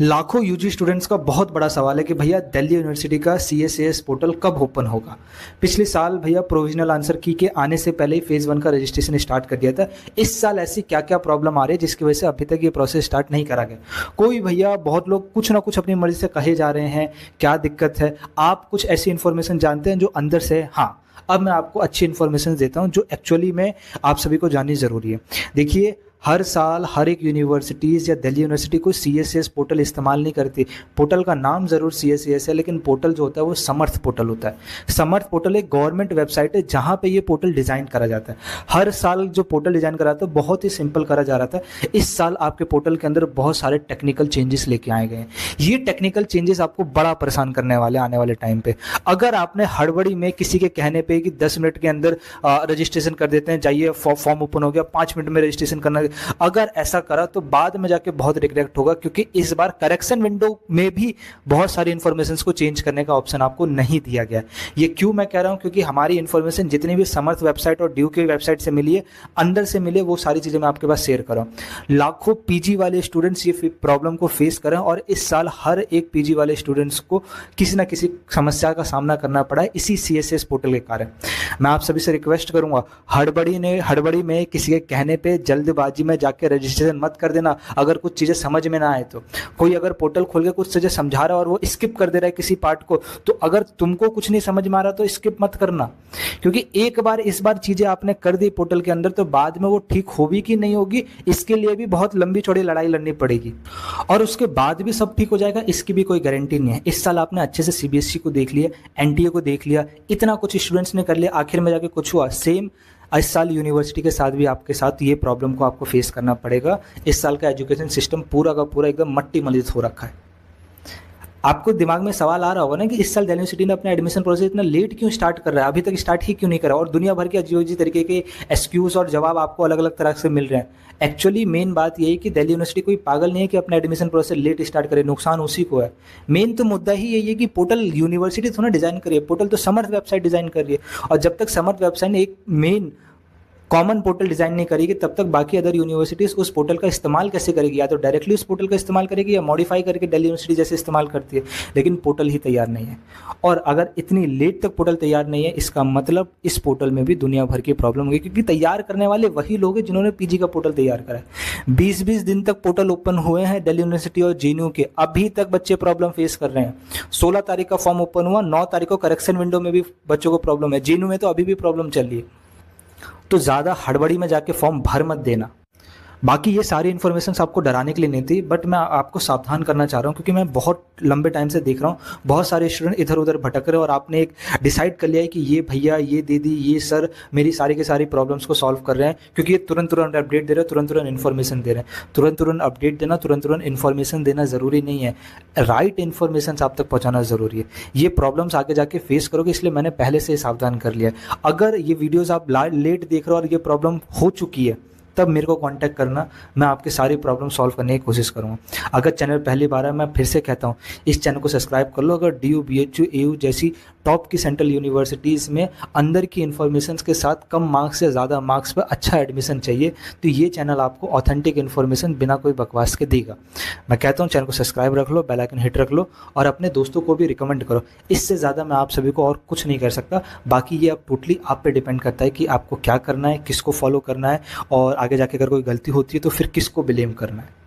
लाखों UG students का बहुत बड़ा सवाल है कि भैया दिल्ली यूनिवर्सिटी का CSAS पोर्टल कब ओपन होगा। पिछले साल भैया प्रोविजनल आंसर की के आने से पहले ही फेज़ 1 का रजिस्ट्रेशन स्टार्ट कर दिया था। इस साल ऐसी क्या क्या प्रॉब्लम आ रही है जिसकी वजह से अभी तक ये प्रोसेस स्टार्ट नहीं करा गया। कोई भैया बहुत लोग कुछ ना कुछ अपनी मर्जी से कहे जा रहे हैं, क्या दिक्कत है। आप कुछ ऐसी इन्फॉर्मेशन जानते हैं जो अंदर से हाँ, अब मैं आपको अच्छी इन्फॉर्मेशन देता हूं जो एक्चुअली में आप सभी को जाननी ज़रूरी है। देखिए, हर साल हर एक यूनिवर्सिटीज़ या दिल्ली यूनिवर्सिटी कोई CSAS पोर्टल इस्तेमाल नहीं करती। पोर्टल का नाम ज़रूर CSAS है, लेकिन पोर्टल जो होता है वो समर्थ पोर्टल होता है। समर्थ पोर्टल एक गवर्नमेंट वेबसाइट है जहाँ पे ये पोर्टल डिज़ाइन करा जाता है। हर साल जो पोर्टल डिज़ाइन करा था बहुत ही सिंपल करा जा रहा था। इस साल आपके पोर्टल के अंदर बहुत सारे टेक्निकल चेंजेस लेके आए गए हैं। ये टेक्निकल चेंजेस आपको बड़ा परेशान करने वाले आने वाले टाइम पे। अगर आपने हड़बड़ी में किसी के कहने पे कि 10 मिनट के अंदर रजिस्ट्रेशन कर देते हैं, जाइए फॉर्म ओपन हो गया, 5 मिनट में रजिस्ट्रेशन करना, अगर ऐसा करा तो बाद में जाके बहुत रिग्रेट होगा, क्योंकि इस बार करेक्शन विंडो में भी बहुत सारी इन्फॉर्मेशन को चेंज करने का ऑप्शन आपको नहीं दिया गया। ये क्यों मैं कह रहा हूं, क्योंकि हमारी इन्फॉर्मेशन जितनी भी समर्थ वेबसाइट और ड्यू की वेबसाइट से मिली है, अंदर से मिले, वो सारी चीज़ें मैं आपके पास शेयर कर रहा हूँ। लाखों PG वाले स्टूडेंट्स ये प्रॉब्लम को फेस कर रहे हैं और इस साल हर एक PG वाले स्टूडेंट्स को किसी ना किसी समस्या का सामना करना पड़ा है इसी CSAS पोर्टल के कारण। मैं आप सभी से रिक्वेस्ट करूंगा, हड़बड़ी में किसी के कहने पे जल्दबाजी में जाके रजिस्ट्रेशन मत कर देना। अगर कुछ चीज़ें समझ में ना आए तो, कोई अगर पोर्टल खोल के कुछ चीज़ें समझा रहा है और वो स्किप कर दे रहा है किसी पार्ट को, तो अगर तुमको कुछ नहीं समझ में आ रहा तो स्किप मत करना, क्योंकि एक बार इस बार चीज़ें आपने कर दी पोर्टल के अंदर तो बाद में वो ठीक होगी कि नहीं होगी, इसके लिए भी बहुत लंबी चौड़ी लड़ाई लड़नी पड़ेगी और उसके बाद भी सब ठीक हो जाएगा इसकी भी कोई गारंटी नहीं है। इस साल आपने अच्छे से CBSE को देख लिया, NTA को देख लिया, इतना कुछ स्टूडेंट्स ने कर लिया, आखिर में जाके कुछ हुआ। सेम इस साल यूनिवर्सिटी के साथ भी आपके साथ ये प्रॉब्लम को आपको फेस करना पड़ेगा। इस साल का एजुकेशन सिस्टम पूरा का पूरा एकदम मट्टी मलित हो रखा है। आपको दिमाग में सवाल आ रहा होगा ना कि इस साल दिल्ली यूनिवर्सिटी ने अपना एडमिशन प्रोसेस इतना लेट क्यों स्टार्ट कर रहा है, अभी तक स्टार्ट ही क्यों नहीं करा, और दुनिया भर के अजीब तरीके के एक्सक्यूज और जवाब आपको अलग अलग तरह से मिल रहे हैं। एक्चुअली मेन बात यही है कि दिल्ली यूनिवर्सिटी कोई पागल नहीं है कि अपना एडमिशन प्रोसेस लेट स्टार्ट करे, नुकसान उसी को है। मेन तो मुद्दा ही यही है कि पोर्टल यूनिवर्सिटी थोड़ा डिज़ाइन करिए, पोर्टल तो समर्थ वेबसाइट डिज़ाइन करिए, और जब तक समर्थ वेबसाइट ने एक मेन कॉमन पोर्टल डिज़ाइन नहीं करेगी तब तक बाकी अदर यूनिवर्सिटीज़ उस पोर्टल का इस्तेमाल कैसे करेगी, या तो डायरेक्टली उस पोर्टल का इस्तेमाल करेगी या मॉडिफाई करके दिल्ली यूनिवर्सिटी जैसे इस्तेमाल करती है, लेकिन पोर्टल ही तैयार नहीं है। और अगर इतनी लेट तक पोर्टल तैयार नहीं है, इसका मतलब इस पोर्टल में भी दुनिया भर की प्रॉब्लम होगी, क्योंकि तैयार करने वाले वही लोग हैं जिन्होंने PG का पोर्टल तैयार करा है। 20-20 दिन तक पोर्टल ओपन हुए हैं दिल्ली यूनिवर्सिटी और JNU के, अभी तक बच्चे प्रॉब्लम फेस कर रहे हैं। 16 तारीख का फॉर्म ओपन हुआ, 9 तारीख को करेक्शन विंडो में भी बच्चों को प्रॉब्लम है, JNU में तो अभी भी प्रॉब्लम चल रही है। तो ज़्यादा हड़बड़ी में जाके फॉर्म भर मत देना। बाकी ये सारी इन्फॉर्मेशन आपको डराने के लिए नहीं थी, बट मैं आपको सावधान करना चाह रहा हूँ, क्योंकि मैं बहुत लंबे टाइम से देख रहा हूँ बहुत सारे स्टूडेंट इधर उधर भटक रहे हैं और आपने एक डिसाइड कर लिया है कि ये भैया, ये दीदी, ये सर मेरी सारी की सारी प्रॉब्लम्स को सॉल्व कर रहे हैं, क्योंकि ये तुरंत तुरंत अपडेट दे रहे हैं, तुरंत तुरंत इन्फॉर्मेशन दे रहे हैं। तुरंत तुरंत अपडेट देना, तुरंत तुरंत इन्फॉर्मेशन देना ज़रूरी नहीं है, राइट इन्फॉर्मेशन आप तक पहुँचाना ज़रूरी है। ये प्रॉब्लम्स आगे जाके फेस करोगे, इसलिए मैंने पहले से सावधान कर लिया है। अगर ये वीडियोज़ आप लेट देख रहे हो और ये प्रॉब्लम हो चुकी है, तब मेरे को कांटेक्ट करना, मैं आपकी सारी प्रॉब्लम सॉल्व करने की कोशिश करूँगा। अगर चैनल पहली बार है, मैं फिर से कहता हूँ, इस चैनल को सब्सक्राइब कर लो। अगर DU, BHU, AU जैसी टॉप की सेंट्रल यूनिवर्सिटीज़ में अंदर की इन्फॉर्मेशन के साथ कम मार्क्स से ज़्यादा मार्क्स पर अच्छा एडमिशन चाहिए, तो ये चैनल आपको ऑथेंटिक इन्फॉर्मेशन बिना कोई बकवास के देगा। मैं कहता हूँ चैनल को सब्सक्राइब रख लो, बेल आइकन हिट रख लो और अपने दोस्तों को भी रिकमेंड करो। इससे ज़्यादा मैं आप सभी को और कुछ नहीं कर सकता। बाकी ये अब टोटली आप पे डिपेंड करता है कि आपको क्या करना है, किसको फॉलो करना है, और आगे जाके अगर कोई गलती होती है तो फिर किसको ब्लेम करना है।